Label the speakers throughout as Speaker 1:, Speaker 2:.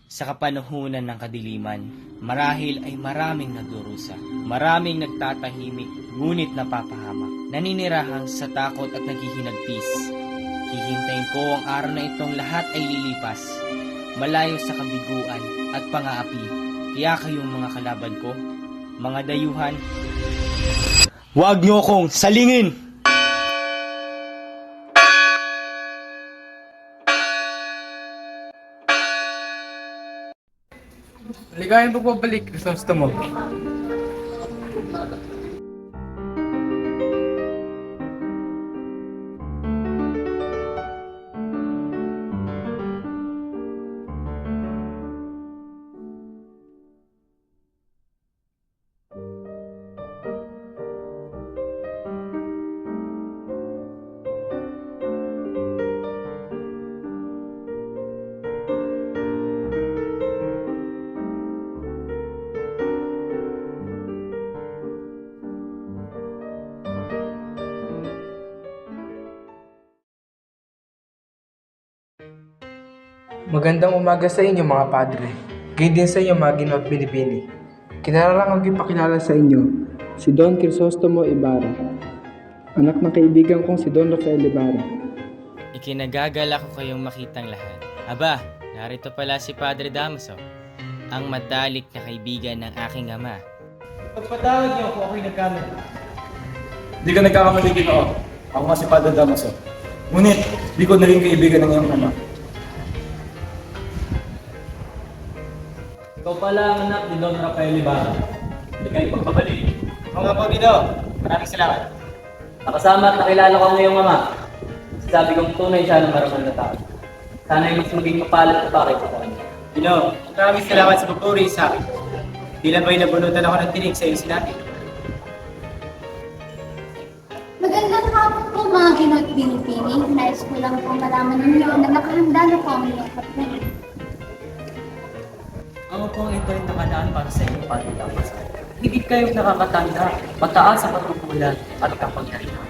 Speaker 1: Sa kapanahunan ng kadiliman, marahil ay maraming nagdurusa, maraming nagtatahimik, ngunit napapahamak, naninirahang sa takot at naghihinagpis. Hihintayin ko ang araw na itong lahat ay lilipas, malayo sa kabiguan at pang-aapi. Kaya kayong mga kalaban ko, mga dayuhan, huwag niyo akong salingin!
Speaker 2: Maligayang pagbabalik, Crisostomo. Magandang umaga sa inyo mga padre. Gayon din sa inyo mga gino't binibini. Kinararangan ko ipakilala sa inyo si Don Crisostomo Ibarra, anak ng kaibigan kong si Don Rafael Ibarra.
Speaker 1: Ikinagagala ko kayong makitang lahat. Aba, narito pala si Padre Damaso, ang matalik na kaibigan ng aking ama.
Speaker 3: Pagpatawad niyo kung ako'y nagkamali.
Speaker 4: Hindi ka nagkakamali, Ginoo. Ako nga si Padre Damaso. Ngunit, di ko naging kaibigan ng iyong ama.
Speaker 3: Ikaw pala ang anak ni Don Rafael Ibarra. Hindi kayo pagpabalik. Oo nga po, Dino. Maraming salamat. Nakasama at nakilala ko ang iyong ama. Sabi kong tunay siya ng maraming na tao. Sana ay mas maging mapalat na bakit sa kanya. Dino, maraming salamat sa pagpuri sa akin. Tila ba'y nabunutan ako ng tinig sa iyong sinabi.
Speaker 5: Magandang hapon po mga gino't binipini. Nais ko lang po malaman ninyo na nakahanda na po ang inyong kapatid.
Speaker 3: Ako po ang ito ay nakadaan para sa inyong pagkakamas. Higit kayong nakakatanda, mataas sa pagkukulan at kapangyarihan.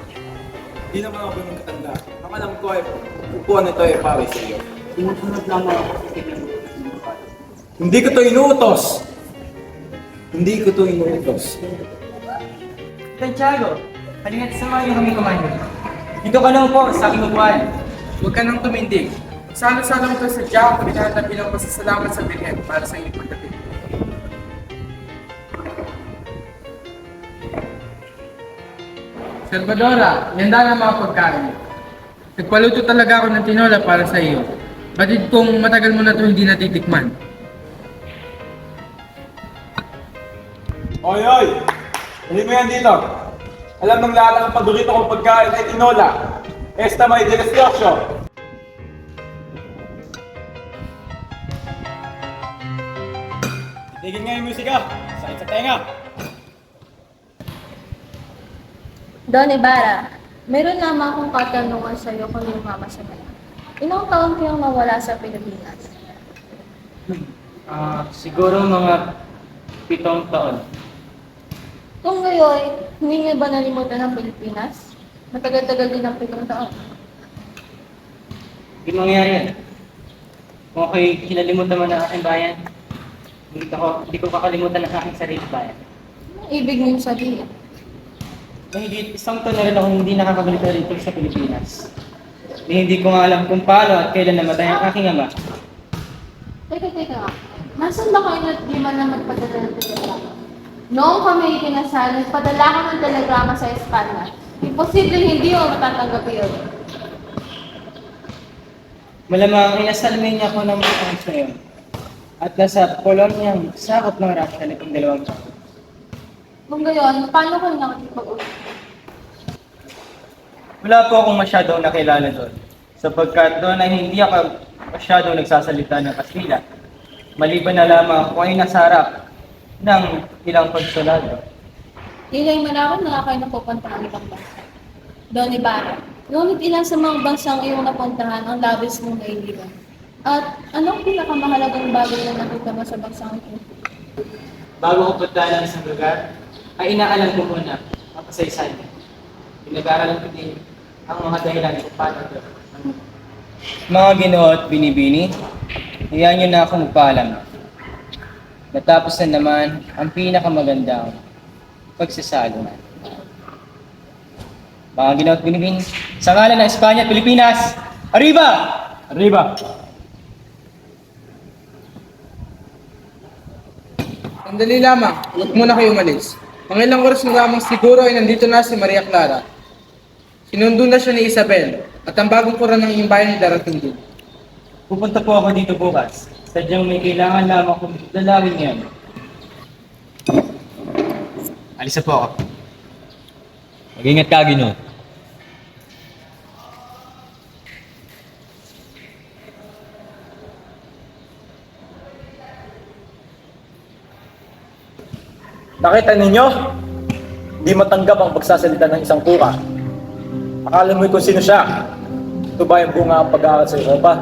Speaker 4: Hindi naman ako yung katanda. Ang alam ko ay upuan nito ay para sa iyo.
Speaker 3: Sinusunod lamang ako sa tingin.
Speaker 4: Hindi ko to inuutos! Hindi ko to inuutos.
Speaker 3: Santiago, halina't samahan niyo kami kumain. Dito ka lang po sa aking upuan.
Speaker 2: Huwag ka nang tumindig. Sana-sana mo ito sa Diyan kung binata bilang pasasalamat sa Birhen para sa inyong pagdating. Salvadora, ihanda na ang mga pagkain. Nagpaluto talaga ako ng tinola para sa iyo. Batid kung matagal mo na ito hindi natitikman.
Speaker 4: Oy, oy! Hindi mo yan dito. Alam ng lahat ang paborito kong pagkain ay tinola. Esta may delicioso. Tigil nga yung musika. Sakit sa tenga.
Speaker 6: Don Ibarra, meron lamang akong katanungan sa iyo kung lumama sa Manila. Ilang taon kayong nawala sa Pilipinas?
Speaker 3: Siguro mga 7 taon.
Speaker 6: Kung ngayon, hindi niyo ba nalimutan ang Pilipinas? Matagal-tagal din ang 7 taon.
Speaker 3: Hindi mangyayari yan. Kung ako'y kinalimutan man ang aking bayan, hindi ko kakalimutan ang aking sarili bayan.
Speaker 6: Anong ibig niyong sabihin?
Speaker 3: Mahigit 1 taon na rin ako hindi nakakabalik na rito sa Pilipinas. Hindi ko nga alam kung paano at kailan namatay ang aking ama.
Speaker 6: Teka. Nasaan ba kayo at di man na magpadala ng telegrama? Noong kami ikinasal, nagpadala ka ng telegrama sa Espanya. Imposible hindi mo matatanggap yun.
Speaker 3: Malamang inasalmin niya ako ng mga points na yun. At nasa Polonyang sakop ng Russia nitong 2 taon.
Speaker 6: Kung gayon, paano kayo nakikipag-usap?
Speaker 3: Wala po akong masyadong nakilala doon. Sapagkat doon ay hindi ako masyadong nagsasalita ng Kastila. Maliban na lamang kung ay nasa harap ng ilang konsulado.
Speaker 6: Ilay malawak na kayo napupunta ng ibang bansa. Don Ibarra, ngunit ilan sa mga bansang iyong napuntahan ang labis mong naiiwan. At anong pinakamahalagang bagay na nakita mo sa bansang ito?
Speaker 3: Bago ko punta ng isang lugar, ay inaalam ko muna ang kasaysayan. Pinag-aaralan ko din ang mga dahilan kung paano ito.
Speaker 1: Mga Ginoo at Binibini, hayaan niyo na ako magpaalam. Natapos na naman ang pinakamagandang pagsasalunan. Mga Ginoo at Binibini, sa ngalan ng Espanya at Pilipinas, arriba!
Speaker 3: Arriba!
Speaker 2: Sandali lamang, huwag muna kayo umalis. Mga ilang oras na lamang siguro ay nandito na si Maria Clara. Sinundo na siya ni Isabel at ang bagong kura ng iyong bayan ay darating din.
Speaker 1: Pupunta po ako dito bukas. Sadyang may kailangan lamang akong dalawin ngayon. Alis na po ako.
Speaker 3: Mag-ingat ka, Ginoo.
Speaker 4: Nakita ninyo? Hindi matanggap ang pagsasalita ng isang kura. Akala mo kung sino siya? Ito ba yung bunga ang pag-aaral sa Europa?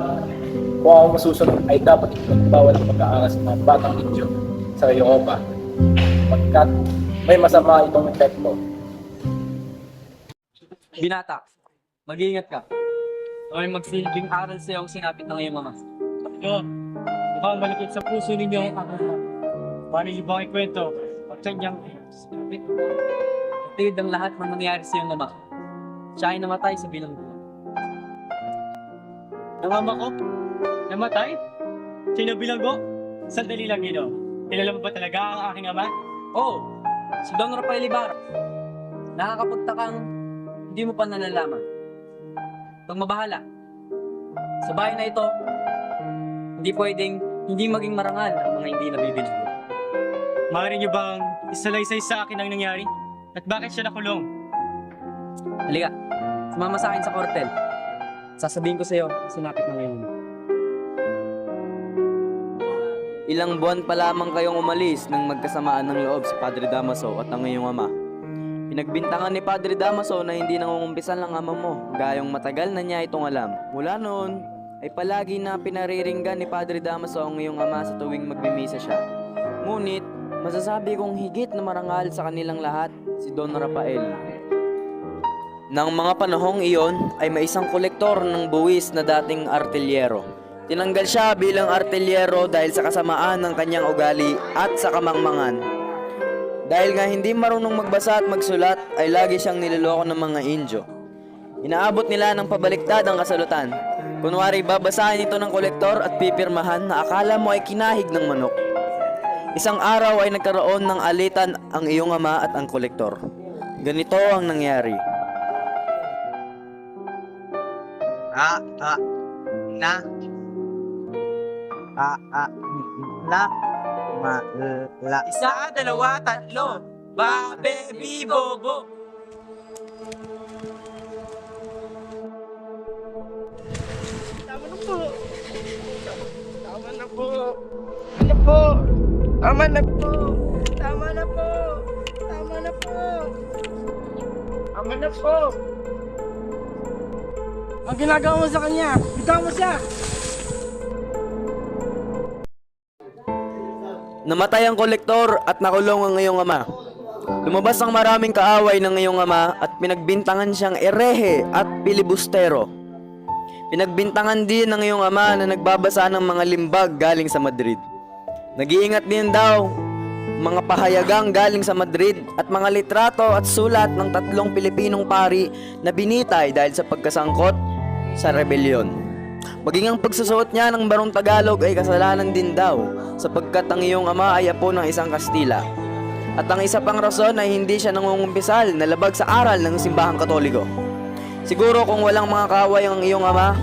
Speaker 4: Kung ako masusunod ay dapat ipagbawal ang pag-aaral sa mga batang Indio sa Europa. Pagkat may masama itong epekto.
Speaker 3: Binata, mag-iingat ka. Ay magsilbing aral sa iyo ang sinapit ng iyong ama.
Speaker 1: Yo, mukhang malikit sa puso ninyo ang aking paano niyo bang ikwento? Pagkanyang
Speaker 3: Patid ang lahat ng nangyari sa iyong ama. Siya ay namatay sa bilanggo.
Speaker 1: ang ama ko? Namatay? Sino bilanggo? Sandali lang, Ginoo. Kilala mo ba talaga ang aking ama?
Speaker 3: Oo, si Don Rafael Ibarra. Nakakapagtakang hindi mo pa nalalaman. Itong mabahala. Sa bahay na ito, hindi pwedeng hindi maging marangal ang mga hindi nabibilanggo.
Speaker 1: Maaari niyo bang isalaysay sa akin ang nangyari? At bakit siya nakulong?
Speaker 3: Halika, sumama sa akin sa kortel. Sasabihin ko sa iyo, sinapit na ngayon.
Speaker 7: Ilang buwan pa lamang kayong umalis nang magkasamaan ng loob si Padre Damaso at ang iyong ama. Pinagbintangan ni Padre Damaso na hindi nangungumpisan lang ama mo, gayong matagal na niya itong alam. Mula noon, ay palagi na pinariringgan ni Padre Damaso ang iyong ama sa tuwing magmimisa siya. Ngunit, masasabi kong higit na marangal sa kanilang lahat, si Don Rafael. Nang mga panahong iyon, ay may isang kolektor ng buwis na dating artilyero. Tinanggal siya bilang artilyero dahil sa kasamaan ng kanyang ugali at sa kamangmangan. Dahil nga hindi marunong magbasa at magsulat, ay lagi siyang niloloko ng mga Indio. Inaabot nila ng pabaliktad ang kasalutan. Kunwari babasahin ito ng kolektor at pipirmahan na akala mo ay kinahig ng manok. Isang araw ay nagkaroon ng alitan ang iyong ama at ang kolektor. Ganito ang nangyari.
Speaker 3: Isa, dalawa, tatlo. Ba, baby, bobo.
Speaker 2: Ang ginagawa mo sa kanya, bitaw mo siya!
Speaker 7: Namatay ang kolektor at nakulong ang iyong ama. Lumabas ang maraming kaaway ng iyong ama at pinagbintangan siyang erehe at pilibustero. Pinagbintangan din ng iyong ama na nagbabasa ng mga limbag galing sa Madrid. Nag-iingat din daw mga pahayagang galing sa Madrid at mga litrato at sulat ng 3 Pilipinong pari na binitay dahil sa pagkasangkot sa rebelyon. Maging ang pagsusuot niya ng barong Tagalog ay kasalanan din daw sapagkat ang iyong ama ay apo ng isang Kastila. At ang isa pang rason ay hindi siya nangungumpisal na labag sa aral ng simbahang Katoliko. Siguro kung walang mga kaaway ang iyong ama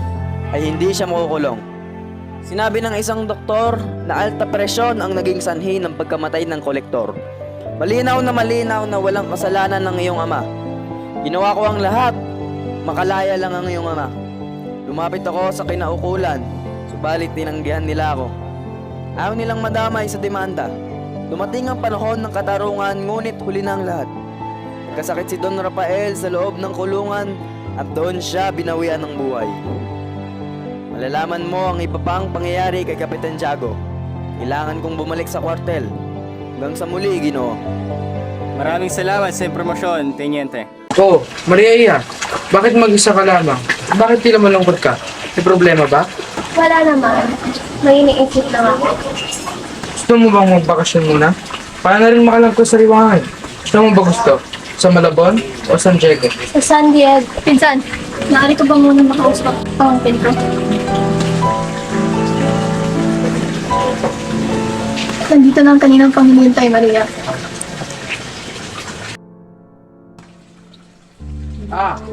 Speaker 7: ay hindi siya makukulong. Sinabi ng isang doktor na alta presyon ang naging sanhi ng pagkamatay ng kolektor. Malinaw na walang kasalanan ng iyong ama. Ginawa ko ang lahat, makalaya lang ang iyong ama. Lumapit ako sa kinaukulan, subalit tinanggihan nila ako. Ayaw nilang madamay sa demanda. Dumating ang panahon ng katarungan, ngunit huli na ang lahat. Kasakit si Don Rafael sa loob ng kulungan at doon siya binawian ng buhay. Malalaman mo ang iba pang pangyayari kay Kapitan Tiago. Kailangan kong bumalik sa kwartel. Hanggang sa muli, Ginoo.
Speaker 1: Maraming salamat sa impormasyon, Teniente.
Speaker 2: Oh, Maria Iya, bakit mag-isa ka lamang? Bakit tila malungkot ka? May problema ba?
Speaker 5: Wala naman. May iniisip lang ako.
Speaker 2: Gusto mo bang magbakasyon muna? Para na rin makalam ko sa Liwangan. Gusto mo ba gusto? Sa Malabon o San Diego?
Speaker 5: Sa San Diego.
Speaker 6: Pinsan, maaari ko ba muna makausap ang pinto? Nandito na ang kaninang panghihintay, Maria.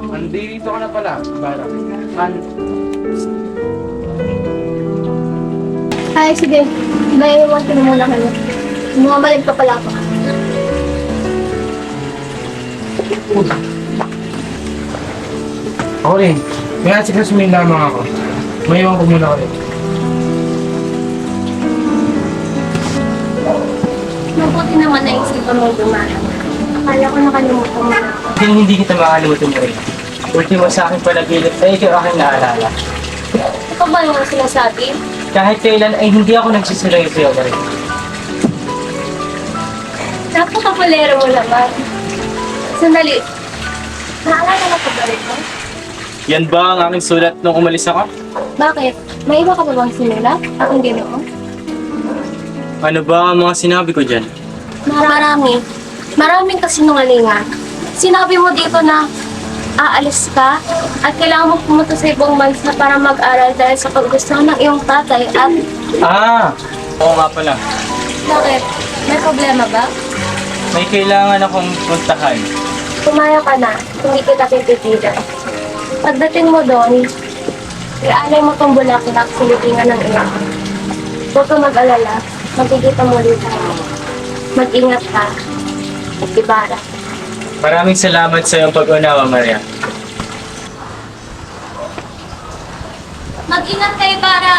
Speaker 2: Nandito ka na pala, Ibarra.
Speaker 5: Ay, sige. May iwan ko na muna kayo. Bumabalik pa pala ako.
Speaker 2: Ako rin. May asikasumin lamang ako. Maiwan ko muna ulit.
Speaker 5: Mabuti naman na isipan mo dumaan. Akala ko nakalimutan mo na ako.
Speaker 1: Hindi kita makalimutan mo rin. Ultimo sa akin panaginip ay ikaw aking naalala.
Speaker 5: Ito ba yung sinasabi?
Speaker 1: Kahit kailan ay hindi ako nagsisiray sa'yo pa rin.
Speaker 5: Napakapalero mo naman. Sandali. Naalala mo pa ba rin mo?
Speaker 1: Yan ba ang aking sulat nung umalis ako?
Speaker 5: Bakit? May iba ka pa bang sinulat? Aking ginoo?
Speaker 1: Ano ba ang mga sinabi ko dyan?
Speaker 5: Marami. Maraming kasinungalingan. Sinabi mo dito na aalis ka at kailangan mo pumunta sa ibang bansa para mag-aral dahil sa paggustuhan ng iyong tatay at...
Speaker 1: Oo nga pala.
Speaker 5: Bakit? May problema ba?
Speaker 1: May kailangan akong puntahan.
Speaker 5: Pumaya ka na, hindi kita pipigilan. Pagdating mo doon, ialay mo tong bulakin at silipingan ng iyong. Huwag ka mag-alala, magkikita mo ulit tayo. Mag-ingat ka. At Ibarra.
Speaker 1: Maraming salamat sa iyong pag-unawa, Maria.
Speaker 5: Mag-ingat ka, Ibarra!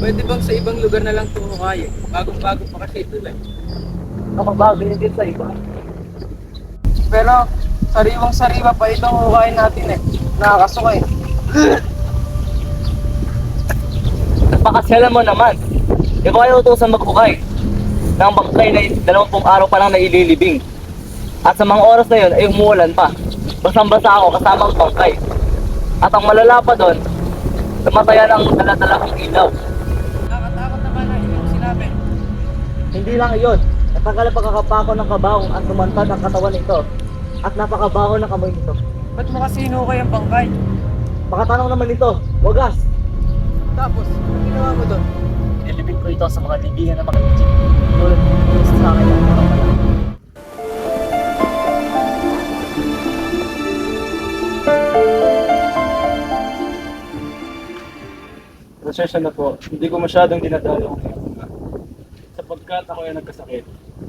Speaker 2: Pwede bang sa ibang lugar na lang ito kaya? Bagong-bago pa kasi ito eh.
Speaker 3: Nakabago din din sa iba.
Speaker 2: Pero sariwang-sariwa pa itong hukayin natin eh. Nakakasukay.
Speaker 3: Napakasyalan mo naman. Di ba kayo utusan maghukay? Nang bangkay na 20 araw pa lang na ililibing. At sa mga oras na yun ay umuulan pa. Basang-basa ako kasama ang bangkay. At ang malala pa doon, namatayan ang dala-dala kong ilaw.
Speaker 2: Nakakatakot naman na yung sinabi.
Speaker 3: Hindi lang iyon. Natagal ang pagkakapako ng kabahong at lumantad ang katawan nito. At napakabaho ng amoy nito.
Speaker 2: Ba't mo kasi hinukay ang bangkay?
Speaker 3: Pakatanong naman nito, wagas.
Speaker 2: Tapos, ano ginawa mo doon?
Speaker 3: Nilibing ko ito sa mga libingan ng mga Egypt. Tulad sa akin ang mga malaki.
Speaker 4: Pasensya na po, hindi ko masyadong dinadalo ang ginagawa. Sapagkat ako ay nagkasakit,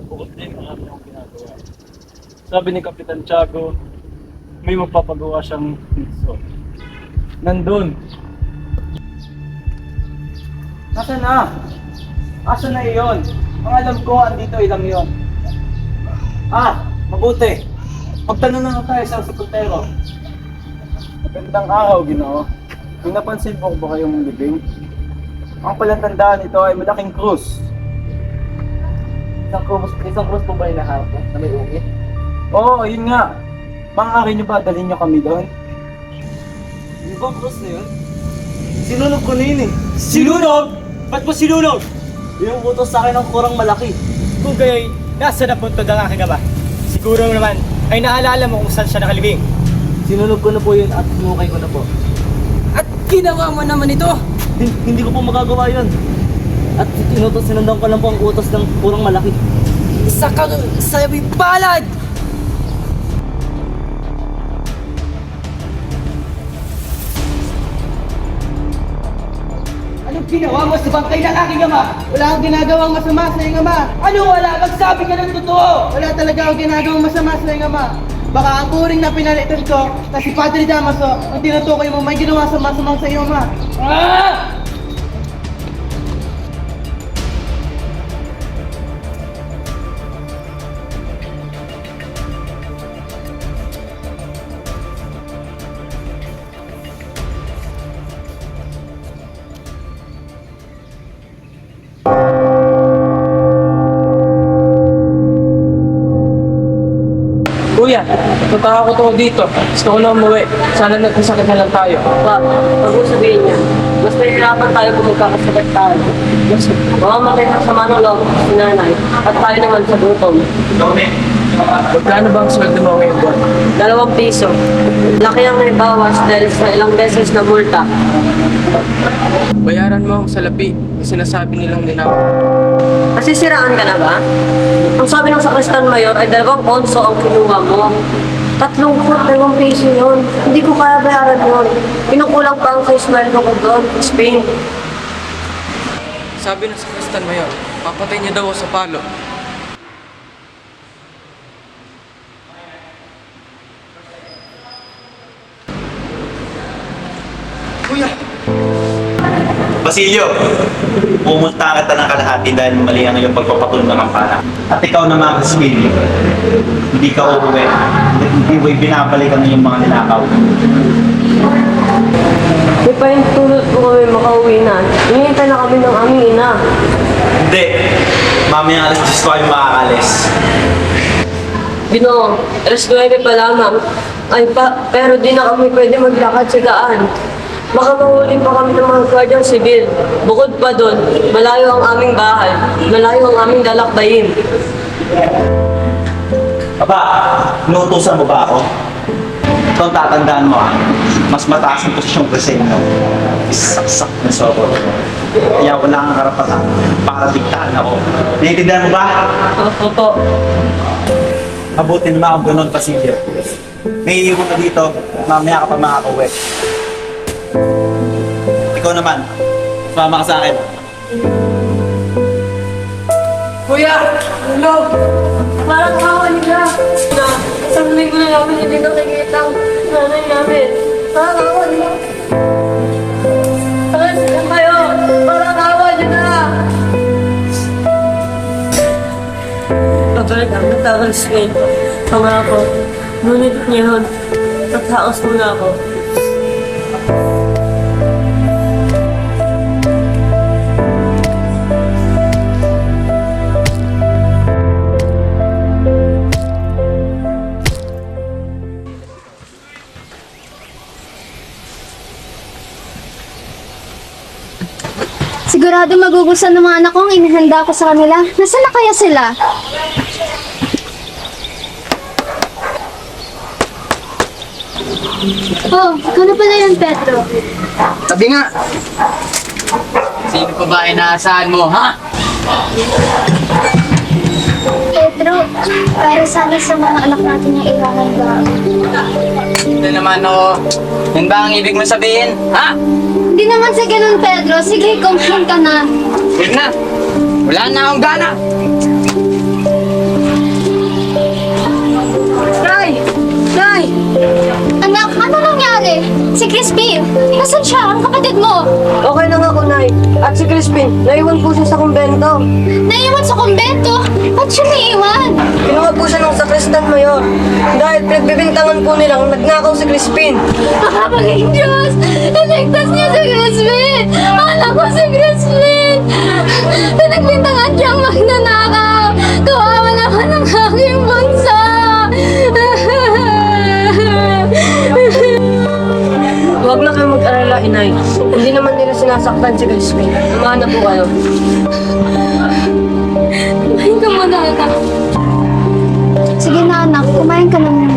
Speaker 4: bukod din ang aming ginagawa. Sabi ni Kapitan Tiago, may magpapagawa siyang pinso. Nandun. Nasaan na? Asa na iyon? Ang alam ko, andito ilang iyon. Mabuti. Magtanong na tayo sa sekretero. Magandang araw, Ginoo. Kung napansin mo ba kayong libing? Ang palatandaan nito ay malaking krus.
Speaker 3: Isang cross po ba yung lahat na may ungit?
Speaker 4: Oo, yun nga. Maaari niyo ba dalhin niyo kami doon?
Speaker 3: Yung bang cross na yun? Sinunog ko na yun eh.
Speaker 4: Sinunog? Ba't mo sinunog?
Speaker 3: Yung utos sa akin ng kurang malaki.
Speaker 1: Kung gayoy, nasa napuntod ang aking ama. Siguro naman ay naalala mo kung saan siya nakalibing.
Speaker 3: Sinunog ko na po yun at sinukay ko na po.
Speaker 1: At ginawa mo naman ito!
Speaker 3: Hindi ko po magagawa yun. At sinundan ko lang po ang utos ng kurang malaki.
Speaker 1: Isa ka sa palad!
Speaker 8: Anong ginawa mo sa bangkay ng aking ama? Wala akong ginagawang masama sa iyong ama. Ano wala? Magsabi ka ng totoo! Wala talaga akong ginagawang masama sa iyong ama. Baka ang turing na pinalitan ko na si Padre Damaso ang tinutukoy mo may ginawa sa masamang sa iyong ama.
Speaker 2: Kuya, punta ako to dito. Gusto ko na umuwi. Sana nagkasakit na lang tayo.
Speaker 9: Pa, pag sabihin niya, mas nahihirapan tayo kung magkakasakit tayo. Mamamatay sa sama ng loob si nanay at tayo naman sa gutom.
Speaker 2: Magkano ba ang sweldo mo ngayong buwan?
Speaker 9: 2 piso. Laki ang naibawas dahil sa ilang beses na multa.
Speaker 2: Bayaran mo ang salapi. Sinasabi nilang ninakaw.
Speaker 9: Nasisiraan ka na ba? Ang sabi ng sakristan mayor ay 2 onso ang kinuha mo. 32 piso yun. Hindi ko kaya bayaran yun. Pinukulang pa ang sweldo ko doon, Spain.
Speaker 2: Sabi ng sakristan mayor, papatay niya daw ako sa palo. Kuya!
Speaker 10: Basilio, pumunta kita ng kalahati dahil mali ang iyong pagpapatuloy ng kampana. At ikaw naman, Basilio, hindi ka uuwi. Hindi mo binabalikan ng iyong mga ninakaw.
Speaker 9: Di pa yung tulad ko kami makauwi na. Hinihintay na kami ng aming ina.
Speaker 10: Hindi. Mamayang alas 10 ko kayo makakalis.
Speaker 9: Ginoo, alas 9 pa lamang. Pero di na kami pwede maglakad sa daan. Baka mahuli pa kami ng mga guardiang sibil. Bukod pa doon, malayo ang aming bahay. Malayo ang aming lalakbayin.
Speaker 10: Aba, inuutusan mo ba ako? Ito ang tatandaan mo, mas mataas ang posisyong preseno. Isaksak na sobor. Kaya wala kang karapatan para diktahan ako. Naiintindihan mo ba?
Speaker 9: Opo.
Speaker 10: Mabuti naman ang ganun, Basilio. May iiwan ka dito, mamaya ka pa makakauwi. Ikaw naman, sumama ka sa akin.
Speaker 2: Kuya! Hello!
Speaker 9: Parang kawan nila. Na, isang linggo na namin hindi nakikita ang nanay namin. Parang kawan nila. Alas, saan kayo? Parang kawan nyo na. Pabalik ang natagal sa ngayon. Pangako. Ngunit ngayon, naghaos muna ako.
Speaker 5: Sigurado magugustuhan ng mga anak ko ang inihanda ko sa kanila. Nasaan na kaya sila? Oh, ikaw na pala yan, Pedro.
Speaker 2: Sabi nga! Sino pa ba inaasahan mo, ha?
Speaker 5: Pedro, para sana sa mga anak natin yung ihahanda.
Speaker 2: Ito naman ako. Yan ba ang ibig mo sabihin, ha?
Speaker 5: Hindi naman sa ganun, Pedro. Sige, kumain ka na.
Speaker 2: Huwag na! Wala na akong gana!
Speaker 9: Nay! Nay!
Speaker 5: Anak, ano nangyari? Si Crispin, nasan siya? Ang kapatid mo?
Speaker 9: Okay lang ako, Nay. At si Crispin, naiwan po siya sa kumbento.
Speaker 5: Naiwan sa kumbento? Ba't siya naiwan?
Speaker 9: Kinuha po siya ng sakristan mayor. Dahil pinagbibintangan po nilang nagnakaw si Crispin.
Speaker 5: Nakakaling Diyos! Naligtas niya si Crispin! Anak ko si Crispin! Pinagbintangan siyang magnanakaw! Kawawa naman ang aking bunso!
Speaker 9: Huwag na kayo mag-alala, Inay. Hindi naman nila sinasaktan si Crispin. Tumahan na po kayo.
Speaker 5: Kumain ka muna, anak. Sige na, anak. Kumain ka na muna.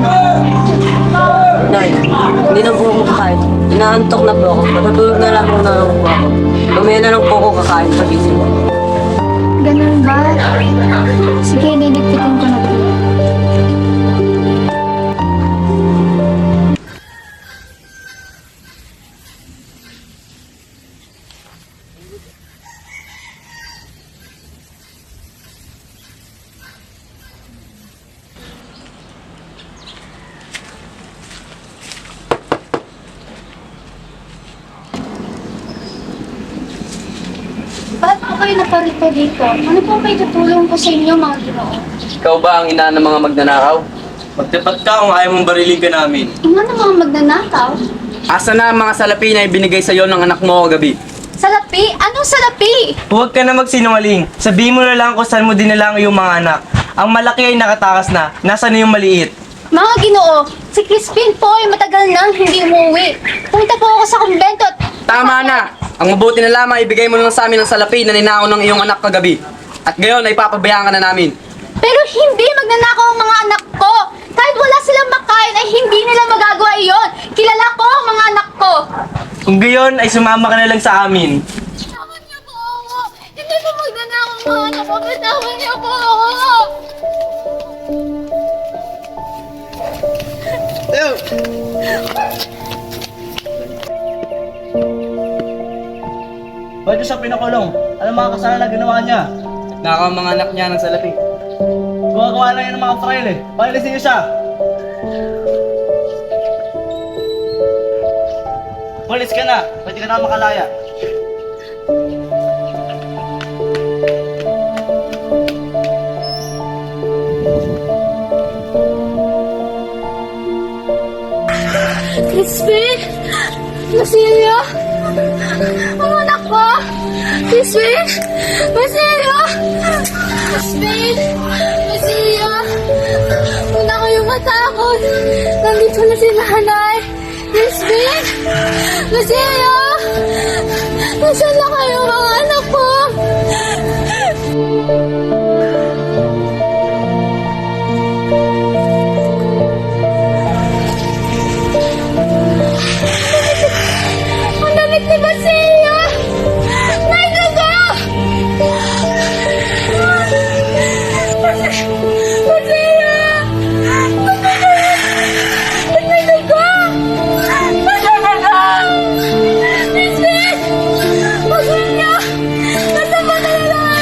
Speaker 9: Nay, hindi na po ako kakain. Inaantok na po ako. Matutulog na lang po ako. Mamaya na lang po ako kakain pagising ko.
Speaker 5: Ganun ba? Sige, liligpitin ko na po. Ba't po kayo naparito dito? Ano po may tutulong ko sa inyo, mga Ginoo?
Speaker 7: Ikaw ba ang ina ng mga magnanakaw? Magtapat ka kung ayaw mong barilin ka namin.
Speaker 5: Ano na mga magnanakaw?
Speaker 7: Asa na ang mga salapi na ibinigay sa'yo ng anak mo kagabi?
Speaker 5: Salapi? Anong salapi?
Speaker 8: Huwag ka na magsinungaling. Sabihin mo na lang kung saan mo dinala ang iyong mga anak. Ang malaki ay nakatakas na. Nasaan na yung maliit?
Speaker 6: Mga Ginoo, si Crispin po ay matagal nang hindi umuwi. Punta po ako sa kumbento at...
Speaker 7: Tama na! Ang mabuti na lamang ibigay mo lang sa amin ang salapi na ninakaw ng iyong anak kagabi. At ngayon ay papabayaan ka na namin.
Speaker 6: Pero hindi magnanakaw ang mga anak ko. Kahit wala silang makain ay hindi nila magagawa iyon. Kilala ko ang mga anak ko.
Speaker 7: Kung gayon ay sumama ka na lang sa amin.
Speaker 6: Bitawan niyo po ako. Hindi po magnanakaw ang mga anak ko. Bitawan niyo po ako.
Speaker 3: Ba't siya pinakulong? Ano mga kasalanan na ginawa niya?
Speaker 7: Nakaw ang mga anak niya ng salapi.
Speaker 3: Gumagawa lang yun ng mga trail eh. Pakilisin niyo siya! Pulis ka na! Pwede ka na makalaya.
Speaker 6: Crispin! Basilio! Ang anak ko! Crispin! Basilio! Crispin! Basilio! Huwag na kayong matakot! Nandito na si nanay! Crispin! Basilio! Nasaan na kayo mga anak ko? Ang damit ni Basilio! May dugo! Basilio! May dugo! Crispin! Basilio! Nasa ba na lang?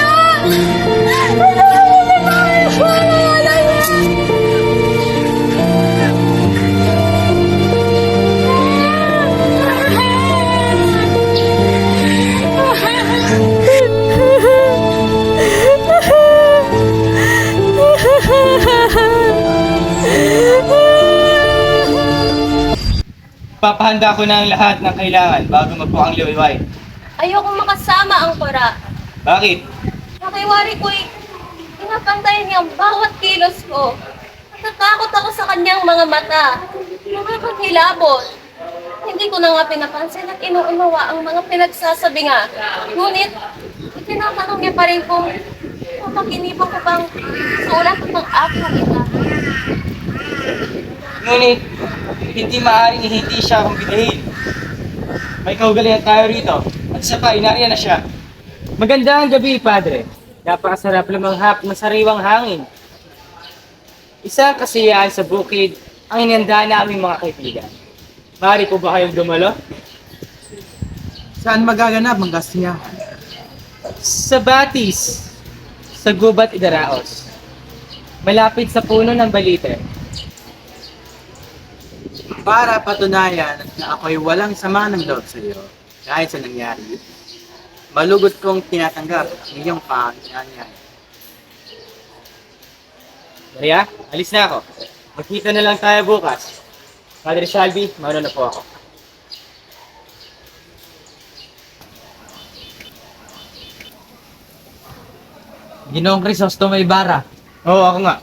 Speaker 1: Papahanda ko na ang lahat ng kailangan bago magpo ang liwayway.
Speaker 5: Ayokong makasama ang kura.
Speaker 1: Bakit?
Speaker 5: Nakiwari ko'y pinapantayan niya ang bawat kilos ko. Natatakot ako sa kanyang mga mata. Nakakakilabot. Hindi ko na nga pinapansin at inuunawa ang mga pinagsasabi nga. Ngunit, itinatanong niya pa rin kung mapaginipan ko bang sulat at ng aking ina.
Speaker 1: Ngunit, hindi maaaring hindi siya akong bidahin. May kaugalian tayo rito. At isa pa, inariyan na siya. Magandang gabi, Padre. Napakasarap lumanghap ng sariwang hangin. Isang kasiyahan sa bukid ang inanda naming mga kaibigan. Maaari po ba kayong dumalo?
Speaker 2: Saan magaganap ang gas niya?
Speaker 1: Sa Batis, sa Gubat Idaraos. Malapit sa puno ng balite.
Speaker 8: Para patunayan na ako'y walang sama ng loob sa iyo kahit sa nangyari, malugod kong tinatanggap ang iyong pangangailangan.
Speaker 1: Maria, alis na ako. Magkita na lang tayo bukas. Padre Shelby, mauna na po ako.
Speaker 11: Ginoong Crisostomo Ibarra,
Speaker 1: Oo, ako nga.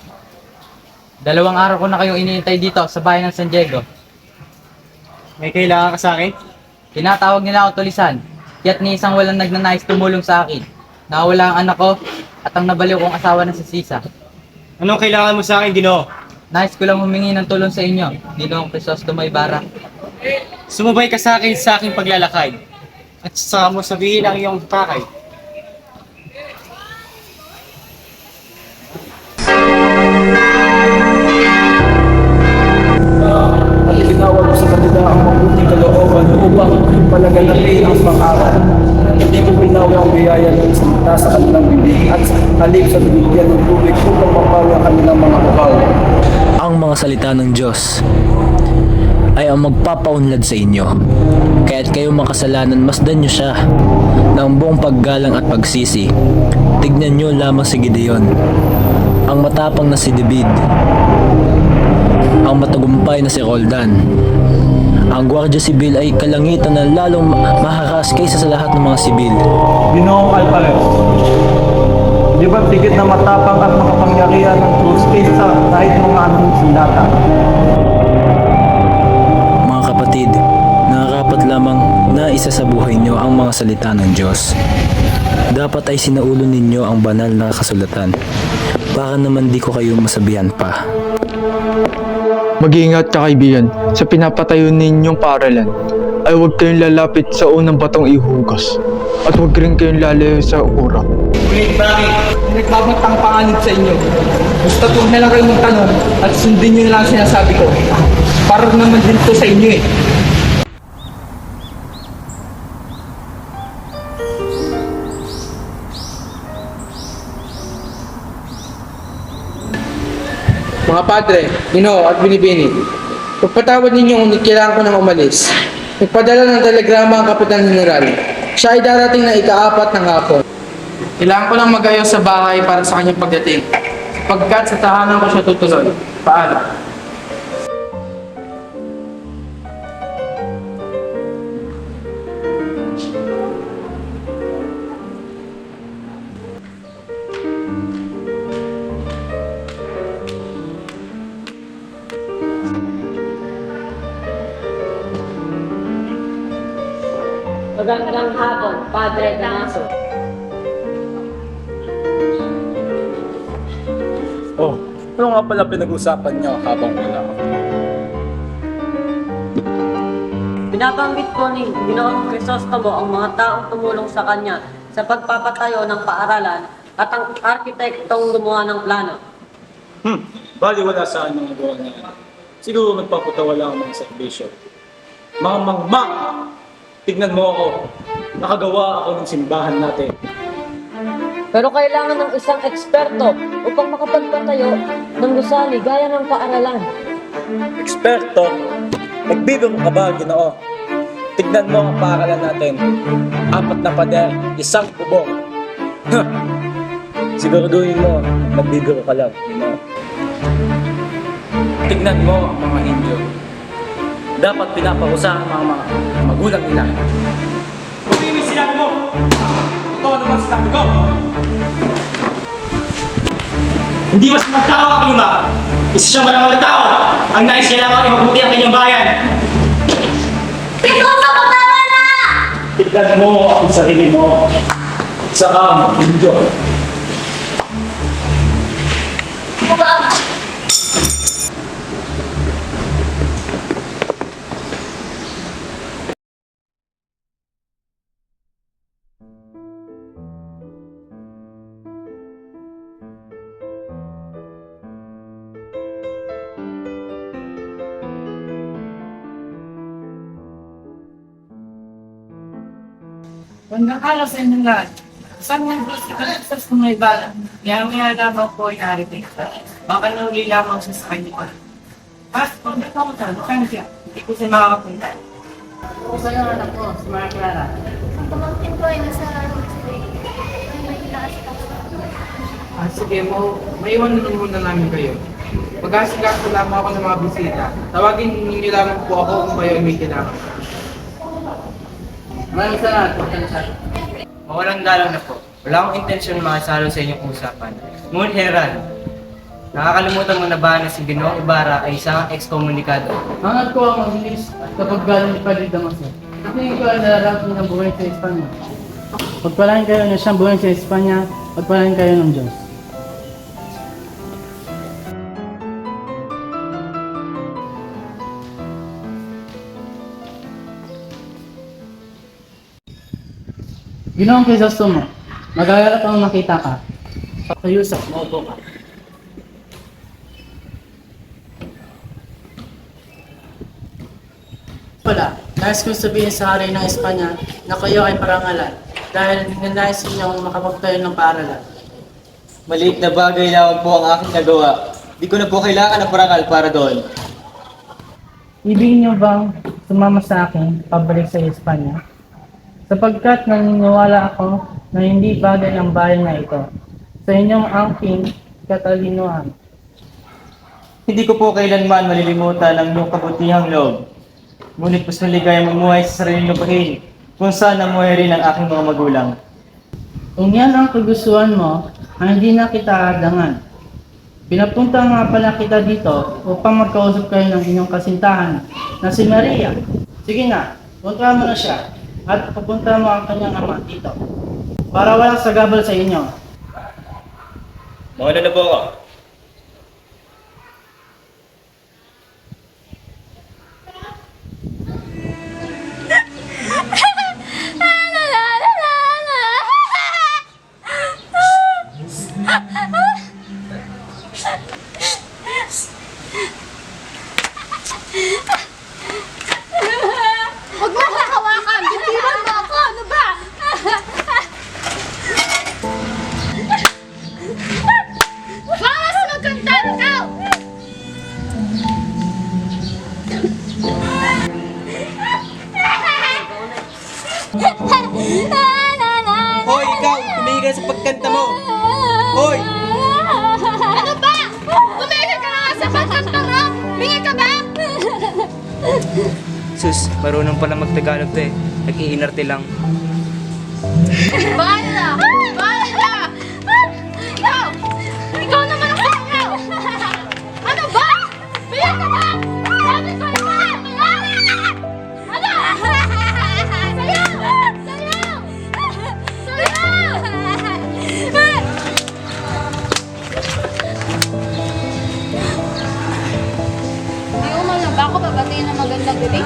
Speaker 11: 2 araw ko na kayong iniintay dito sa bayan ng San Diego.
Speaker 1: May kailangan ka sa akin?
Speaker 11: Tinatawag nila ako tulisan, kaya't ni isang walang nagnanais tumulong sa akin. Nawala ang anak ko at ang nabaliw kong asawa na si Sisa.
Speaker 1: Anong kailangan mo sa akin, Ginoo?
Speaker 11: Nais ko lang humingi ng tulong sa inyo, Ginoong Crisostomo Ibarra.
Speaker 1: Sumabay ka sa aking paglalakad. At saka mo sabihin ang iyong pakay.
Speaker 4: At itinawag ko sa kanila ang mabuting kalooban upang palaganapin ang pang-aral. Hindi mo binawi ang biyaya ng nasa kanilang bibig at halip sa bibigyan ng tubig upang mapawi ang kanilang mga babaw.
Speaker 12: Ang mga salita ng Diyos ay ang magpapaunlad sa inyo. Kaya't kayo makasalanan, masdan nyo siya ng buong paggalang at pagsisi. Tignan nyo lamang si Gideon, ang matapang na si David, ang matagumpay na si Roldan. Ang Guardia Sibil ay kalangitan na lalong mahakas kaysa sa lahat ng mga sibil.
Speaker 4: Ginoong Alvarez, Di ba tigit na matapang at makapangyarihan ng Cruz kaysa kahit mga anong sindata?
Speaker 12: Mga kapatid, nakakapat lamang na isa sa buhay nyo ang mga salita ng Diyos. Dapat ay sinaulo ninyo ang banal na kasulatan. Baka naman di ko kayo masabihan pa.
Speaker 2: Mag-iingat ka kaibigan, sa pinapatayo ninyong paaralan ay huwag kayong lalapit sa unang batong ihugas at huwag rin kayong lalayo sa ura.
Speaker 8: Ngunit bakit? Nagbabagtang panganib sa inyo. Gusto huwag na lang kayong magtanong at sundin nyo na lang ang sinasabi ko. Para naman din to sa inyo eh. Mga padre, Ginoo at Binibini, pagpatawad ninyo kung kailangan ko nang umalis. Nagpadala ng telegrama ang Kapitan General. Siya ay darating na ika-4 ng hapon. Kailangan ko lang mag-ayos sa bahay para sa kanyang pagdating. Pagkat sa tahanan ko siya tutuloy. Paalam.
Speaker 9: Magandang hapon, Padre Damaso.
Speaker 4: Oh, ano nga pala pinag-usapan niyo habang wala ako?
Speaker 9: Binabanggit po ni Ginoong Crisostomo ang mga taong tumulong sa kanya sa pagpapatayo ng paaralan at ang arkitektong gumawa ng plano.
Speaker 4: Bali wala sa anong nagawa niya. Siguro nagpapatawala ang mga serbisyo. Mga mangmang! Tignan mo ako. Nakagawa ako ng simbahan natin.
Speaker 9: Pero kailangan ng isang eksperto upang makapagpatayo ng gusali gaya ng paaralan.
Speaker 4: Eksperto? Nagbibiro ka ba, Ginoo? Tignan mo ang paaralan natin. 4 na pader, 1 bubong. Siguraduhin mo, nagbibiro ka lang, Ginoo. Tignan mo ang mga Indio. Dapat pinaparusahan ang mga magulang nila. Kung yung sinabi mo, ito naman sinabi ko. Hindi mas magtao ang luma. Isa siyang maraming tao. Ang nais kailangan ay mabuti ang kanyang bayan.
Speaker 5: Ito sa pagtama na!
Speaker 4: Tignan mo ang sarili mo. Isa kang Indio.
Speaker 8: Magandang araw sa inyong lahat. Saan nga gusto ka lang sa may bala? Kaya lamang po ay architect. Baka nahuli lamang siya sa kanya. Kung dito ako saan, saan siya? Hindi ko siya makakapunta. Kung saan ang anak ko, si Maria Clara?
Speaker 5: Ang pamangkin ko ay nasa Rosemary. Ay, may inaasik ako.
Speaker 8: Sige, maiwan na muna namin kayo. Mag-asigaso lamang ako ng mga bisita. Tawagin niyo lamang po ako kung kayo ay may kailangan.
Speaker 11: Maraming salamat, Pastor. Mawalang galang na po. Wala akong intensyon makasalo sa inyong usapan. Ngunit General, nakakalimutan mo na ba na si Ginoong Ibarra ay isang ekskomunikado?
Speaker 8: Hangad ko ang mabilis kapag galing ni Padre Damaso. Tingin ko ay nararating ng buhay sa Espanya. Pagpalain kayo na siyang buhay sa Espanya, pagpalain kayo ng Diyos. Ginoong Crisostomo, mag-aalala kang makita ka. Pakayusap, maupo ka. Wala, nais kong sabihin sa hari ng Espanya na kayo ay parangalan dahil ninanais ninyong makapagtayo ng paaralan.
Speaker 11: Maliit na bagay lamang po ang aking nagawa. Di ko na po kailangan ng parangal para doon.
Speaker 8: Ibig niyo bang sumama sa akin pabalik sa Espanya? Sapagkat naniniwala ako na hindi bagay ang bayan na ito sa inyong angking katalinoan.
Speaker 11: Hindi ko po kailanman malilimutan ang iyong kabutihang loob. Ngunit mas maligayang mamuhay sa sariling lupain kung saan namuhay rin ang aking mga magulang.
Speaker 8: Kung yan ang kagustuhan mo, hindi na kita hadangan. Pinapunta nga pala kita dito upang magkausap kayo ng inyong kasintahan na si Maria. Sige na, punta mo na siya at pupunta mo ang kanyang ama dito para walang sagabal sa inyo.
Speaker 3: Mauna na po ako.
Speaker 6: Huwag mo akong hawakan! Bitiwan mo ako! Ano ba? Bawas! Magkanta! Ikaw!
Speaker 8: Hoy, ikaw! Tumigil ka sa pagkanta mo! Hoy!
Speaker 6: Ano ba? Tumigil ka na nga sa pagkanta mo! Bingi ka ba?
Speaker 11: Sus, marunong pala mag-Tagalog to eh. Nag-iinarte lang.
Speaker 6: Bahala na! Bahala na! Ikaw! Ikaw naman ang sayaw! Ano ba? Bingi ka ba? Sabi ko ikaw! Ano? Sayaw! Sayaw! Sayaw! Di mo lang ba ako babatiin ng magandang gabi?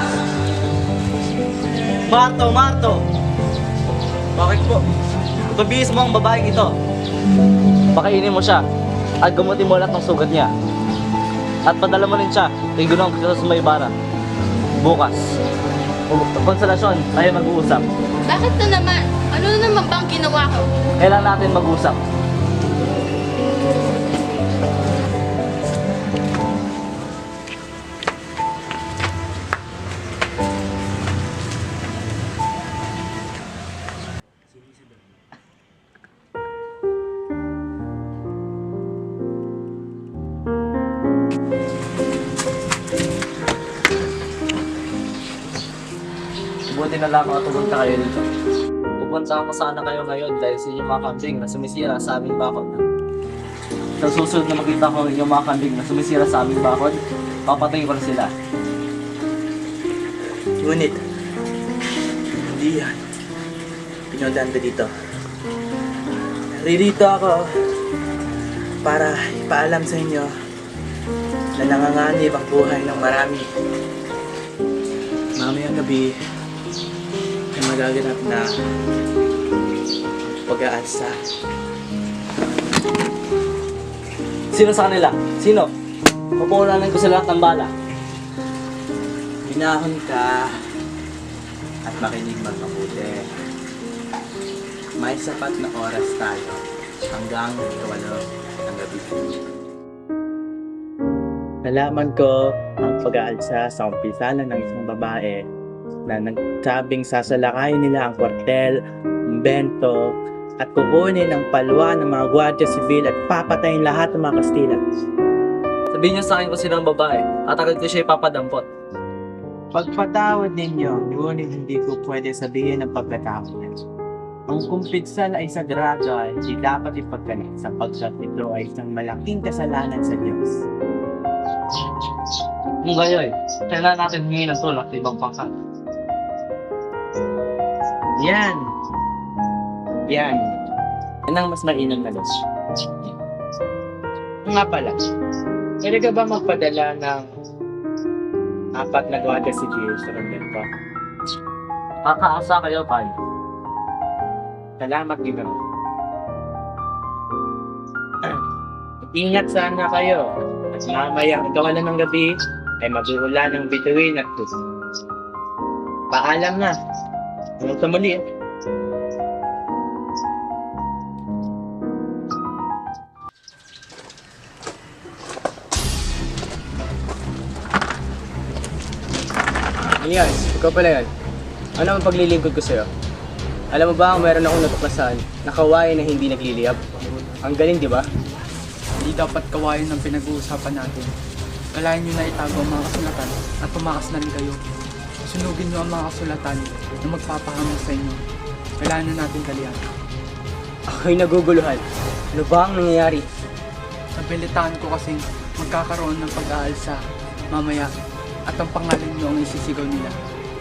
Speaker 10: Marto! Bakit po? Pabihis mo ang babaeng ito. Pakainin mo siya at gamutin mo lahat ng sugat niya. At padala mo rin siya kay Gunong sa Sumaybara. Bukas. Konsolasyon, tayo mag-uusap.
Speaker 6: Bakit na naman? Ano na naman bang ginawa ko?
Speaker 10: Kailan natin mag-usap? Buti na lang at pumunta kayo dito. Pupunta ko sana kayo ngayon dahil sa inyong mga kambing na sumisira sa aming bakod. Sa susunod na makita ko ang inyong mga kambing na sumisira sa aming bakod, papatayin ko na sila.
Speaker 8: Ngunit, hindi yan. Pinodaan ko dito. Naririto ako para ipaalam sa inyo na nanganganib ang buhay ng marami. Mamayang gabi ay magaganap na pag-aalsa.
Speaker 10: Sino sa kanila? Sino? Pupunanan ko sa lahat ng bala.
Speaker 8: Binahon ka at makinig mabuti. May sapat na oras tayo hanggang 8 ng gabi. Nalaman ko ang pag-aalsa sa umpisa ng isang babae na nagsabing sasalakayin nila ang kwartel, bento, at kukunin ang palwa ng mga gwardiya sibil at papatayin lahat ng mga Kastila.
Speaker 10: Sabihin niyo sa akin kung sino ang babae at agad ko siya ipapadampot.
Speaker 8: Pagpatawad ninyo, ngunit hindi ko pwede sabihin ang pagkatapos niya. Ang kumpitsan ay sagrado ay hindi dapat ipagganit sapagkat ito ay isang malaking kasalanan sa Diyos.
Speaker 10: Kung gayoy, kailangan natin humingi ng tulak sa ibang pangkat.
Speaker 8: Yan! Yan ang mas mainam na Diyos. Nga pala, pwede ka ba magpadala ng 4 na gwardiya sibil sa kumbento?
Speaker 10: Kakaasa kayo, Pai.
Speaker 8: Salamat, Ginoong. Ingat sana kayo. At mamaya ang kawalan ng gabi ay mag-uula ng bituin at tus. Paalam na. Hanggang sa muli.
Speaker 11: Yan, ikaw pala yan. Ano ang paglilingkod ko sa'yo? Alam mo ba kung meron akong natuklasan na kawain na hindi nagliliyab? Ang galing, di ba?
Speaker 2: Hindi dapat kawayan ng pinag-uusapan natin. Kailangan nyo na itago ang mga kasulatan at tumakas na rin kayo. Sunugin nyo ang mga kasulatan na magpapahamak sa inyo. Kailangan nyo natin kaliyan.
Speaker 11: Ako'y naguguluhan. Ano ba ang nangyayari?
Speaker 2: Nabilitaan ko kasing magkakaroon ng pag-aalsa mamaya at ang pangalan nyo ang isisigaw nila.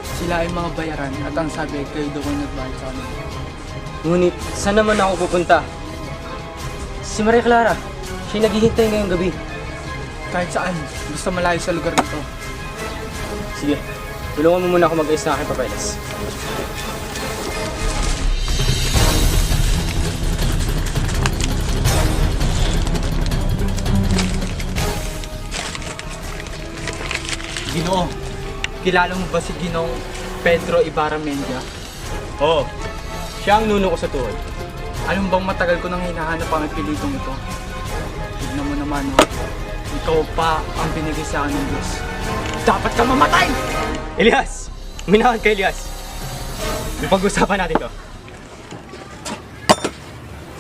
Speaker 2: Sila ay mga bayaran at ang sabi ay kayo daw ang nagbayad sa amin.
Speaker 11: Ngunit, saan naman ako pupunta? Si Maria Clara, siya naghihintay ngayong gabi.
Speaker 2: Kahit saan, basta malayo sa lugar na to.
Speaker 11: Sige, tulungan mo muna ako mag-ayos ng aking papeles.
Speaker 2: Ginoo, kilala mo ba si Ginoong Pedro Ibarra Mendia?
Speaker 11: Oo, siya ang nuno ko sa tuhod.
Speaker 2: Alam bang matagal ko nang hinahanap ang apelidong ito? Tignan mo naman, oh. Ikaw pa ang binigay sa akin ng Diyos. Dapat ka mamatay!
Speaker 11: Elias! Uminahan ka, Elias! May pag-usapan natin to.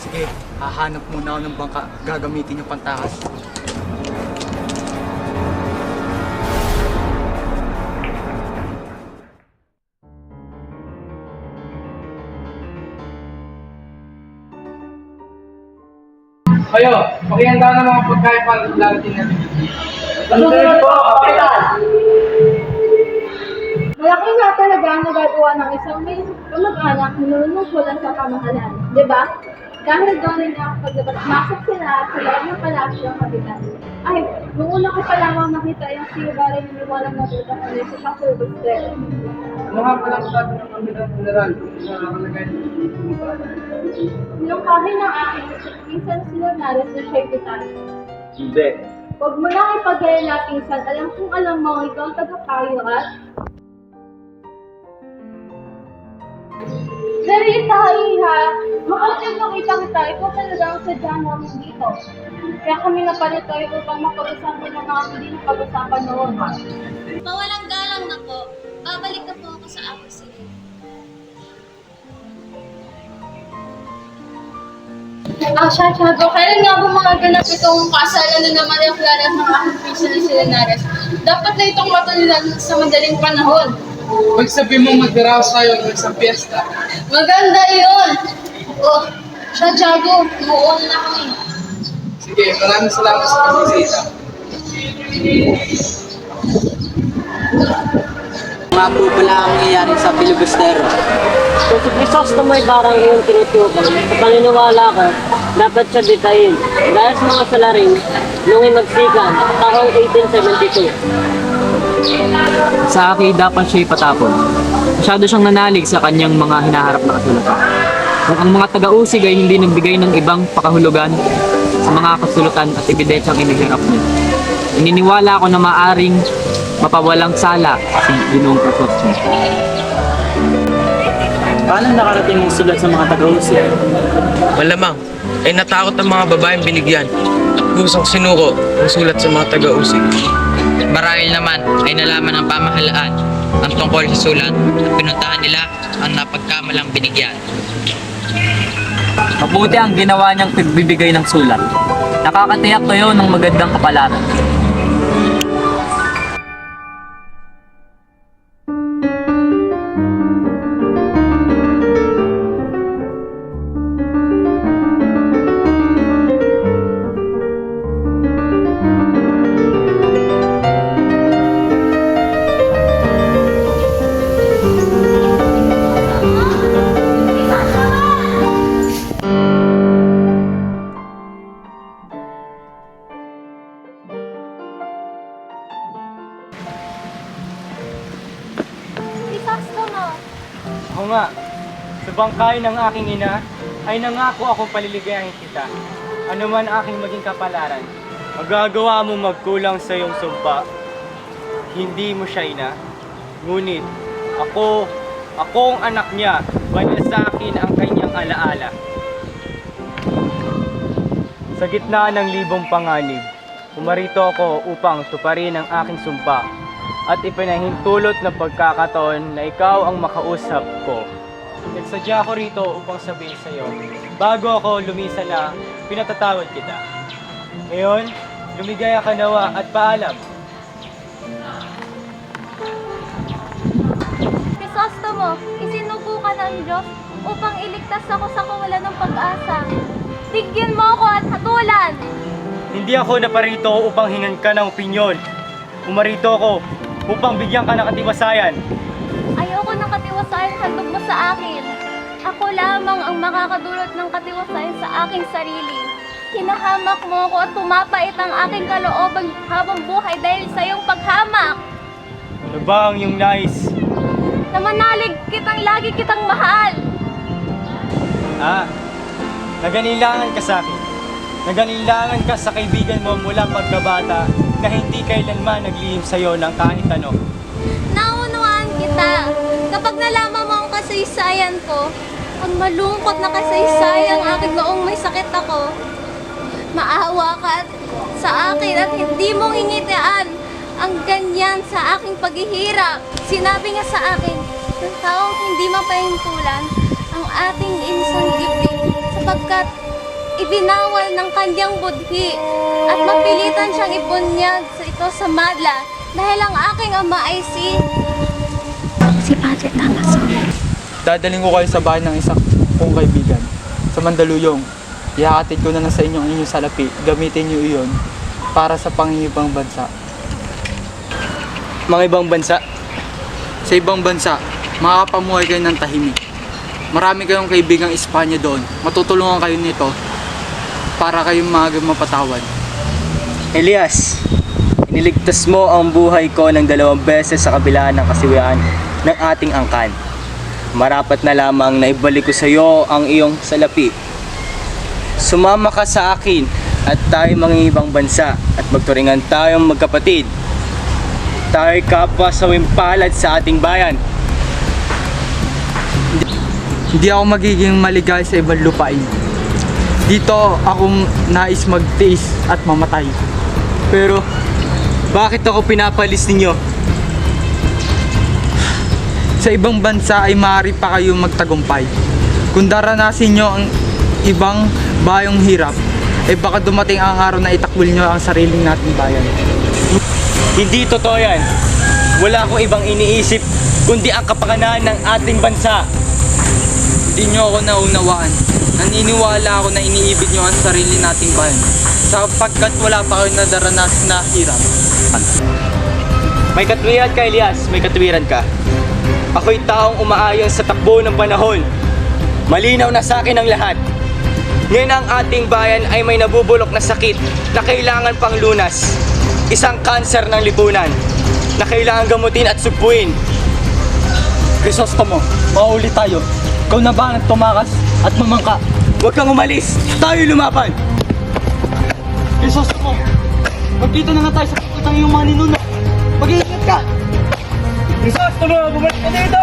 Speaker 2: Sige, hahanap muna ako ng bangka. Gagamitin yung pantakas. Kayo, pakihanda ng mga pagkain para lalatin natin. Sunod po, kapitan!
Speaker 5: Malaki nga talaga ang nagagawa ng isang may kamag-anak na nunungkulan sa pamahalaan, di ba? Dahil doon rin niya pagmasok sila sa loob ng palasyo ng kapitan. Ay, nung una ko pa lamang makita yung si Ibarra na walang natuta ko sa Pastor Bustero.
Speaker 2: Ano nga palang sabi ng kapitan general sa kalagay ng
Speaker 5: Nung kahit ng aking pinsan si Leonardo na siya'y pitan.
Speaker 11: Hindi.
Speaker 5: Huwag mo lang ipagaya na pinsan, alam kong alam mo ikaw ang tagapayo at Sarita, iha! Makasig nakita kita, ikaw talaga ang sadya namin dito. Kaya kami napalito upang mapag-usapan ng mga hindi na pag-usapan noon.
Speaker 6: Mawalang galang na po. Babalik na po ako sa Apo Sila.
Speaker 5: Tiago, kailan nga ba mga ganap itong kasalan na naman yung Clara at mga aking pinsan ni Silenares? Dapat na itong matulilan sa madaling panahon.
Speaker 2: Huwag sabihin mo magdaraos tayo ng isang piyesta.
Speaker 5: Maganda yun! Oh, Tiago, umuon na kami.
Speaker 2: Sige, maraming salamat sa pagbisita.
Speaker 9: Mga po pala ang nangyayari sa Filibustero. Kung si Crisostomo ay parang iyong tinutukan, sa paniniwala ko, dapat siya detayin. Dahil sa mga salarin, nung magsikan, taong 1872.
Speaker 3: Sa akin, dapat siya ipatapon. Masyado siyang nanalig sa kanyang mga hinaharap na kasulatan. Kung ang mga taga-usig ay hindi nagbigay ng ibang pakahulugan sa mga kasulatan at ebidensyang inihirap niya, ininiwala ako na maaring mapawalang sala si Ginoong Crisostomo.
Speaker 11: Paano nakarating ang sulat sa mga taga-usig?
Speaker 13: Malamang ay natakot ang mga babaeng binigyan at kusang sinuko ang sulat sa mga taga-usig.
Speaker 14: Marahil naman ay nalaman ng pamahalaan ang tungkol sa sulat at pinuntahan nila ang napagkamalang binigyan.
Speaker 3: Mabuti ang ginawa niyang pagbibigay ng sulat. Nakakatiyak kayo ng magandang kapalaran.
Speaker 11: Ako nga, sa bangkay ng aking ina, ay nangako akong paliligayahin kita. Ano man aking maging kapalaran, magagawa mo magkulang sa iyong sumpa. Hindi mo siya ina, ngunit ako ang anak niya, banal sa akin ang kanyang alaala. Sa gitna ng libong panganib, pumarito ako upang tuparin ang aking sumpa at ipinahintulot ng pagkakataon na ikaw ang makausap ko. Nagsadya ako rito upang sabihin sa iyo, bago ako lumisan na pinatatawad kita. Ngayon, lumigaya ka nawa at paalam.
Speaker 5: Crisostomo, isinugo ka ng Diyos upang iligtas ako sa kawalan ng pag-asa. Tigyan mo ako at hatulan!
Speaker 11: Hindi ako naparito upang hingan ka ng opinyon. Umarito ako upang bigyan ka ng katiwasayan.
Speaker 5: Ayoko ng katiwasayan handog mo sa akin. Ako lamang ang makakadulot ng katiwasayan sa aking sarili. Hinahamak mo ako at pumapait ang aking kalooban habang buhay dahil sa iyong paghamak.
Speaker 11: Ano ba ang iyong nais?
Speaker 5: Na manalig lagi kitang mahal.
Speaker 11: Naganilangan ka sa akin. Naganilangan ka sa kaibigan mo mula pagkabata na hindi kailanman naglihim sa iyo ng kahit ano.
Speaker 5: Naunawaan kita. Kapag nalaman mo ang kasaysayan ko, ang malungkot na kasaysayang aking noong may sakit ako, maawa ka sa akin at hindi mo ingitian ang ganyan sa aking paghihirap. Sinabi nga sa akin, ng taong hindi mapahintulan ang ating insang dibdib sapagkat ibinawal ng kanyang budhi at mapilitan siyang ibunyag sa madla dahil ang aking ama ay si Padre Damaso.
Speaker 2: Dadaling ko kayo sa bahay ng isang kong kaibigan sa Mandaluyong. Ihahatid ko na lang sa inyo ang inyong salapi. Gamitin niyo iyon para sa pangingibang bansa.
Speaker 11: Mga ibang bansa?
Speaker 2: Sa ibang bansa, makakapamuhay kayo ng tahimik. Marami kayong kaibigang Espanya doon. Matutulungan kayo nito para kayong mapatawad.
Speaker 11: Elias, iniligtas mo ang buhay ko ng 2 beses sa kabila ng kasiwian ng ating angkan. Marapat na lamang na ibalik ko sa iyo ang iyong salapi. Sumama ka sa akin at tayo mangingibang bansa at magturingan tayong magkapatid. Tayo'y kapwa sa wimpalad sa ating bayan.
Speaker 2: Hindi ako magiging maligay sa ibang lupain. Dito ako nais magtiis at mamatay.
Speaker 11: Pero, bakit ako pinapalis ninyo?
Speaker 2: Sa ibang bansa ay maaari pa kayo magtagumpay. Kung daranasin nyo ang ibang bayong hirap, ay baka dumating ang araw na itakwil nyo ang sariling nating bayan.
Speaker 11: Hindi totoo yan. Wala akong ibang iniisip kundi ang kapakanan ng ating bansa.
Speaker 2: Hindi nyo ako naunawaan. Naniniwala ako na iniibig nyo ang sarili nating bayan sapagkat wala pa kayo nadaranas na hirap.
Speaker 11: May katwiran ka, Elias. May katwiran ka. Ako'y taong umaayon sa takbo ng panahon. Malinaw na sa akin ang lahat. Ngayon ang ating bayan ay may nabubulok na sakit na kailangan pang lunas. Isang kanser ng lipunan na kailangan gamutin at sugpuin.
Speaker 4: Crisostomo, mahuli tayo. Ikaw na ba ang tumakas at mamangka?
Speaker 11: Huwag kang umalis. Tayo lumaban.
Speaker 4: Crisostomo, magkita na nga tayo sa pagkutang iyong mga ninuno. Mag-iingat ka! Crisostomo, bumalik ka dito!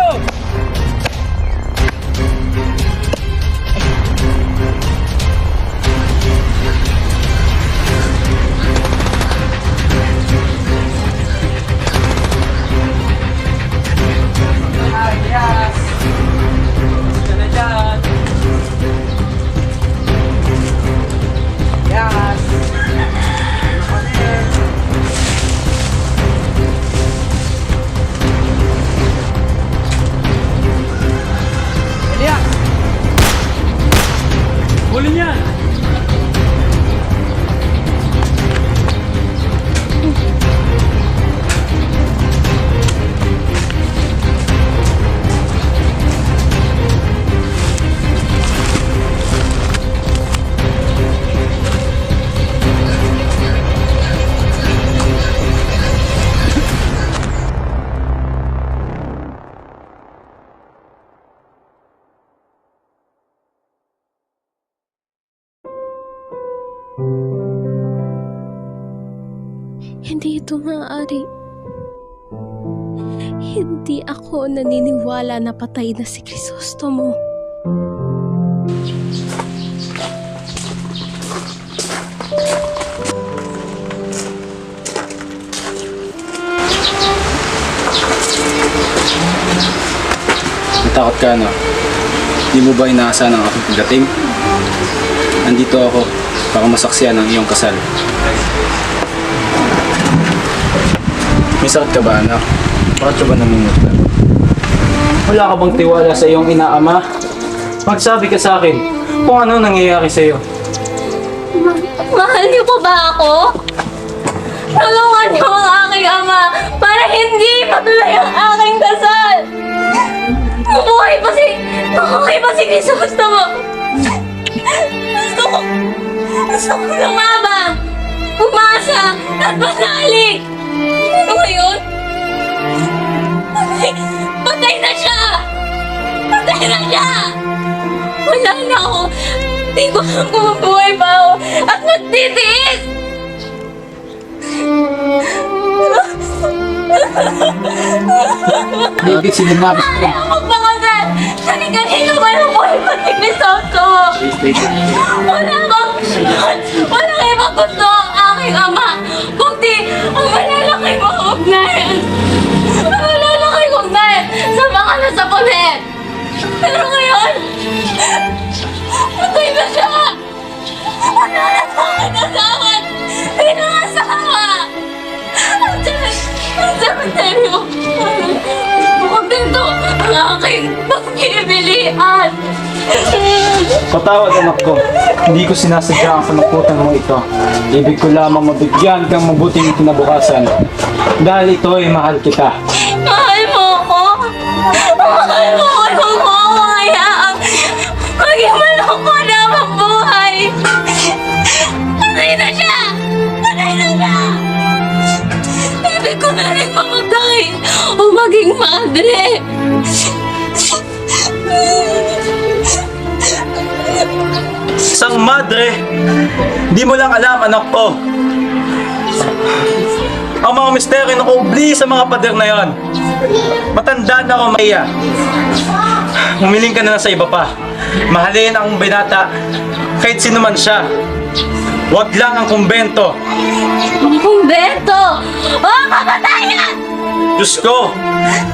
Speaker 11: Huli niya!
Speaker 5: Hindi ito maaari. Hindi ako naniniwala na patay na si Crisostomo.
Speaker 2: Natakot ka, no? Di mo ba inaasahan ang aking pagdating? Nandito ako para masaksiyan ang iyong kasal. May sakit ka ba, anak? Bakit ka ba namimut ka? Wala ka bang tiwala sa iyong ina-ama? Magsabi ka sa akin kung ano nangyayari sa iyo.
Speaker 9: Mahal niyo po ba ako? Tulungan niyo ang aking ama para hindi matuloy ang aking kasal. Mabuhay pa si Crisostomo. Gusto ko lumabang, umasa at manalig. Ano ngayon? Patay na siya! Patay na siya! Wala na ako. Hindi ko alam kung mabuhay pa ako at magtitiis!
Speaker 2: David, sinumabit ko.
Speaker 9: Ayaw magpakasal! Kani-kanino ba yung buhay pa ni Crisostomo? Walang ibang gusto ang aking ama kundi ang malalaki mong ugnayan. Ang malalaki kong ugnayan sa mga nasa pulit. Pero ngayon, patay na siya! Wala na sa akin asawan! Pinangasawa! Ang cemeteryo! Kontento ang aking pagkibilian!
Speaker 4: Patawad anak ko, hindi ko sinasadya ang panakutan mo ito. Ibig ko lamang mabigyan kang mabuting kinabukasan. Dahil ito ay mahal kita.
Speaker 9: Mahal mo ako! Mahal mo ako! Huwag mo ako hayaang maging malungkot na mabuhay! Patay na siya! Patay na siya! Ibig ko na rin mamatay o maging madre!
Speaker 4: Isang madre, di mo lang alam anak ko. Ang mga misteryo na kubli sa mga pader na yon. Matanda na ako, Maya. Humiling ka na sa iba pa. Mahalin ang binata kahit sino man siya. Huwag lang ang kumbento.
Speaker 9: Ang kumbento! O ang kamatayan!
Speaker 4: Diyos ko!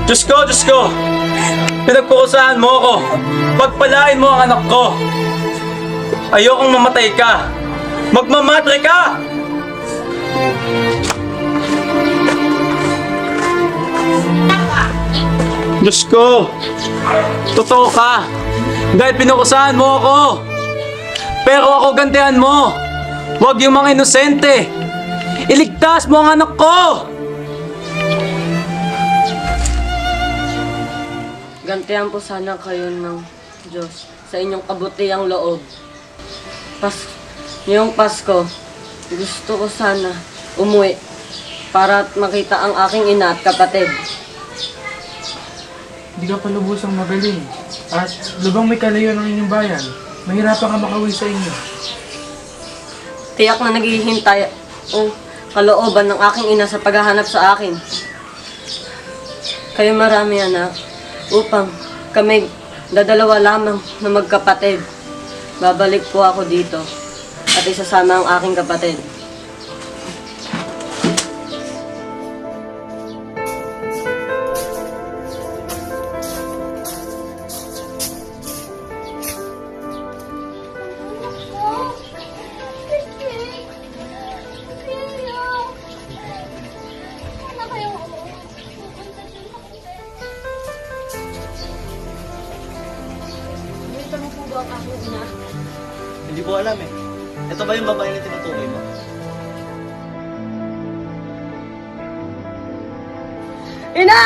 Speaker 4: Diyos ko! Diyos ko! Pinagpukusahan mo ako. Pagpalain mo ang anak ko. Ayokong mamatay ka. Magmamadre ka! Diyos ko! Totoo ka! Dahil pinukusahan mo ako! Pero ako gantihan mo! Huwag yung mga inosente! Iligtas mo ang anak ko!
Speaker 9: Gantihan po sana kayo ng Diyos sa inyong kabutiang loob. Ngayong Pasko, gusto ko sana umuwi para makita ang aking ina at kapatid.
Speaker 2: Hindi ka pa lubusang magaling. At lubang may kalayo ng inyong bayan, mahirapan ka makauwi sa inyo.
Speaker 9: Tiyak na naghihintay ang kalooban ng aking ina sa paghahanap sa akin. Kayo marami anak, upang kami dadalawa lamang na magkapatid. Babalik po ako dito at isasama ang aking kapatid.
Speaker 10: Hindi ko alam eh. Ito ba yung babae na tinutukoy mo?
Speaker 9: Ina!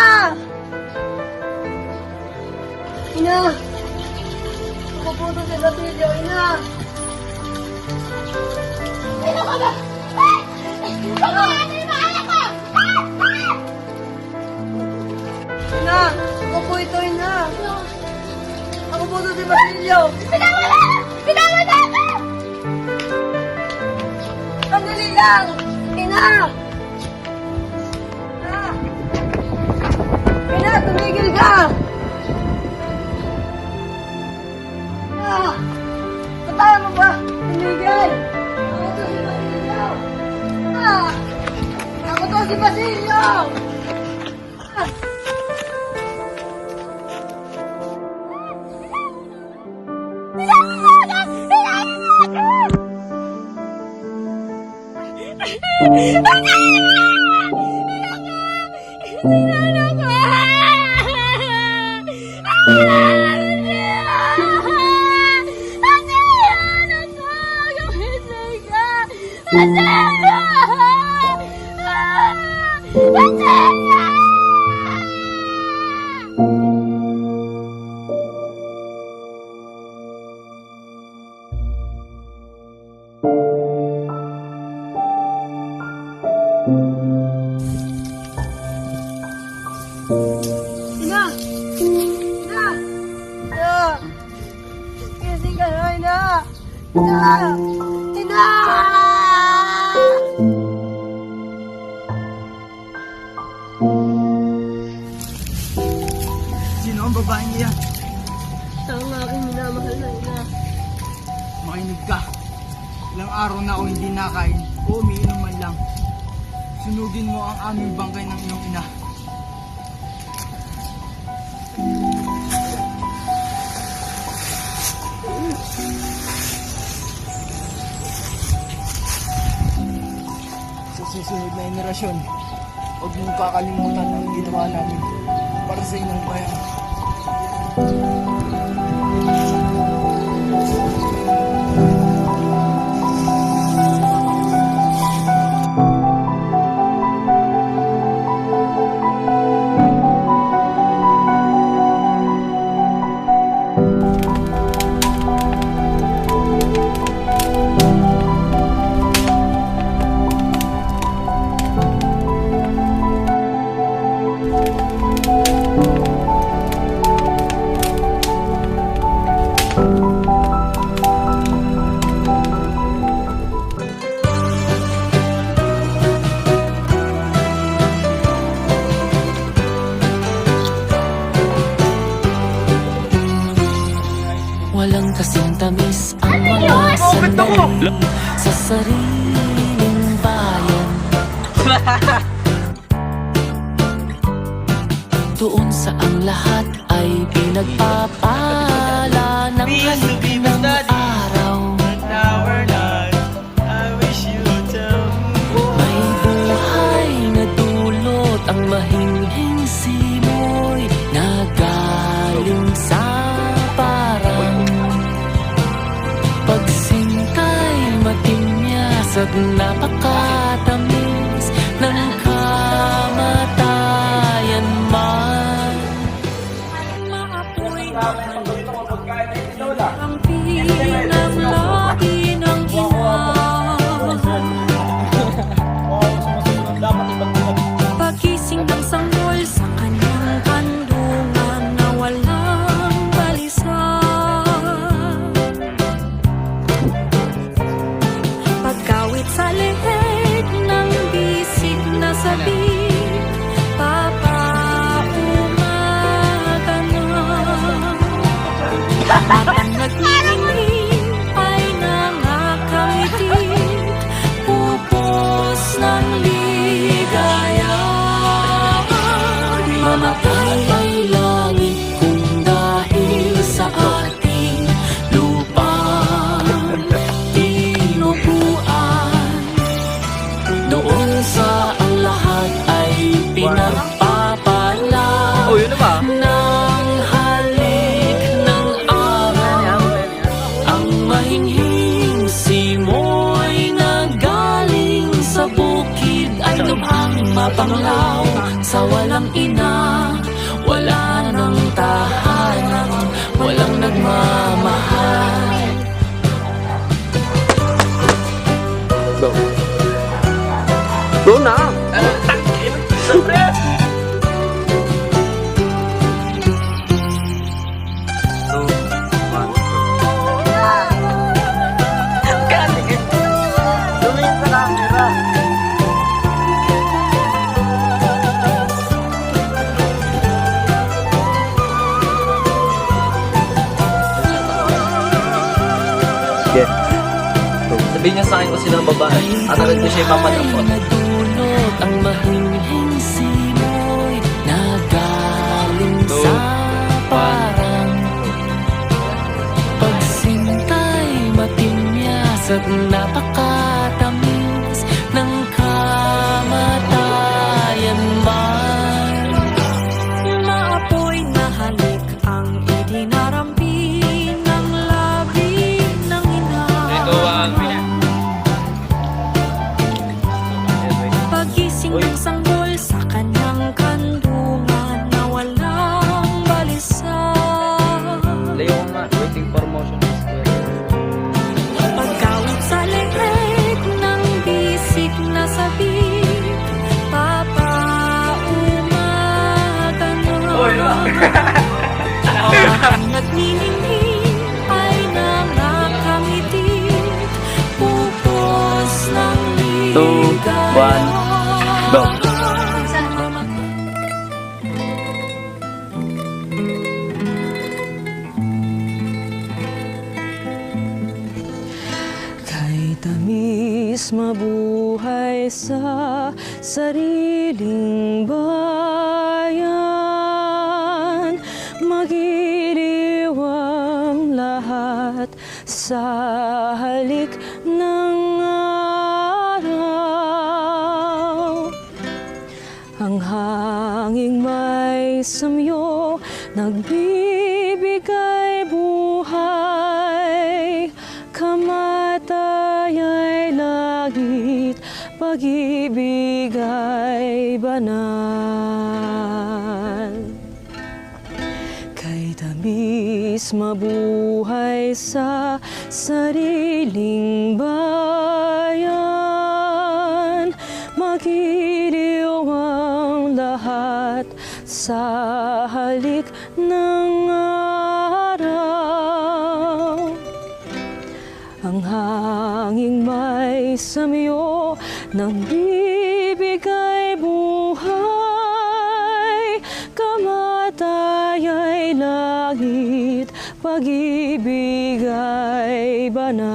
Speaker 9: Ina! Ako po ito si Basilio, Ina! Ina ka ba? Ay! Ano yung anak ko? Ina! Ako po ito, Ina! Ako po ito si Basilio! Pinama na! Pinama na ako! Sandali lang! Ina! Ina, tumigil ka! Ina! Pataya mo ba? Tumigil! Ako to si Basilio! Ako to si Basilio!
Speaker 8: Gising ka na, ina! Ina! Ina!
Speaker 3: Sino ang babaeng niya?
Speaker 8: Siya ang aking minamahal na ina.
Speaker 3: Makinig ka. Ilang araw na ako hindi nakain o umiinom man lang. Sunugin mo ang aming bangkay ng iyong ina. Sa susunod na henerasyon, huwag mong kakalimutan ang ginawa namin para sa inyong bayan.
Speaker 15: Walang kasing tamis ang mga sandali sa sariling bayan. Doon sa ang lahat ay pinagpapala ng halik ng araw. May buhay na dulot ang mahinghing simoy na galing sa parang pagsintay matimyas at napakatamis ng kamatayan man. Maapoy ang pinang labi ng pagising ng sanggol sa kanyang kandungan na walang balisa. Pagkawit sa liheg ng bisig na sabik, papaumaga na. At ang nagniningning ay nangakamitit, pupos ng ligaya. Mamatay ay langit kung dahil sa ating lupang tinubuan. Doon sa ang lahat ay pinagpapala ng halik ng araw. Ang mahinghing simoy na galing sa bukid ay lubhang mapanglaw. Sa walang ina, wala nang tahanan, walang nagmamahal.
Speaker 7: Go na!
Speaker 13: Sabihin niya sa akin kung sino ang babae at agad ko siya ipapadampot.
Speaker 15: Nadulot ang mahinghing simoy na galing sa parang pagsintay matimyas at napakatamis ng kamatayan man. Maapoy na halik ang idinarampi ng labi ng ina. Pagising ng sanggol sa kanyang kandungan na walang balisa.
Speaker 7: Layo ko nga, waiting for motion.
Speaker 15: Pagkawit sa leheg ng bisig na sabik, papaumaga na.
Speaker 16: nais mabuhay sa sariling bayan, magiliw ang lahat sa halik ng araw. Ang hanging may samyo, nagbibigay buhay, kamatay ay langit, pag-ibig ay banal. Kay tamis mabuhay sa sariling bayan, magiliw ang lahat sa halik ng araw. Ang hanging may samyo, nagbibigay buhay, kamatay ay langit, pag-ibig ay banal.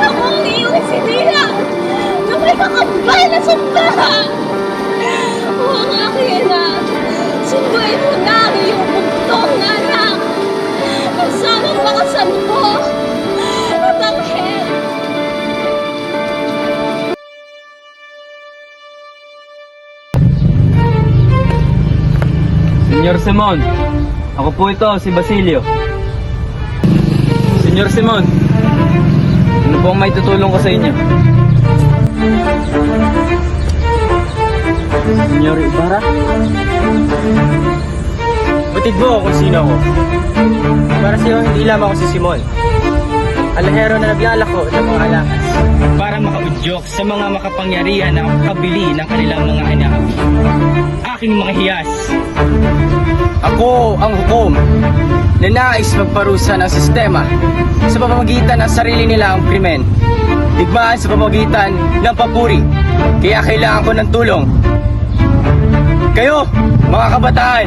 Speaker 5: Akong iiwan si Dina na may kakambal na sundahan. O ang aking anak, sunduin mo na ang iyong bugtong na anak. Kasamang makasal mo at ang head.
Speaker 11: Senyor Simon, ako po ito, si Basilio. Senyor Simon, ano po ang may tutulong ko sa inyo? Senyor Ibarra?
Speaker 1: Batid mo kung sino ako. Para sa'yo, hindi lamang ako si Simon. Alahero na naglalako ng mga alahas para makaudyok sa mga makapangyarihan na kabili ng kanilang mga anak. Aking mga hiyas. Ako ang hukom na nais magparusa ng sistema sa pamamagitan ng sarili nilang krimen. Digmaan sa pamamagitan ng papuri. Kaya kailangan ko ng tulong. Kayo, mga kabataan,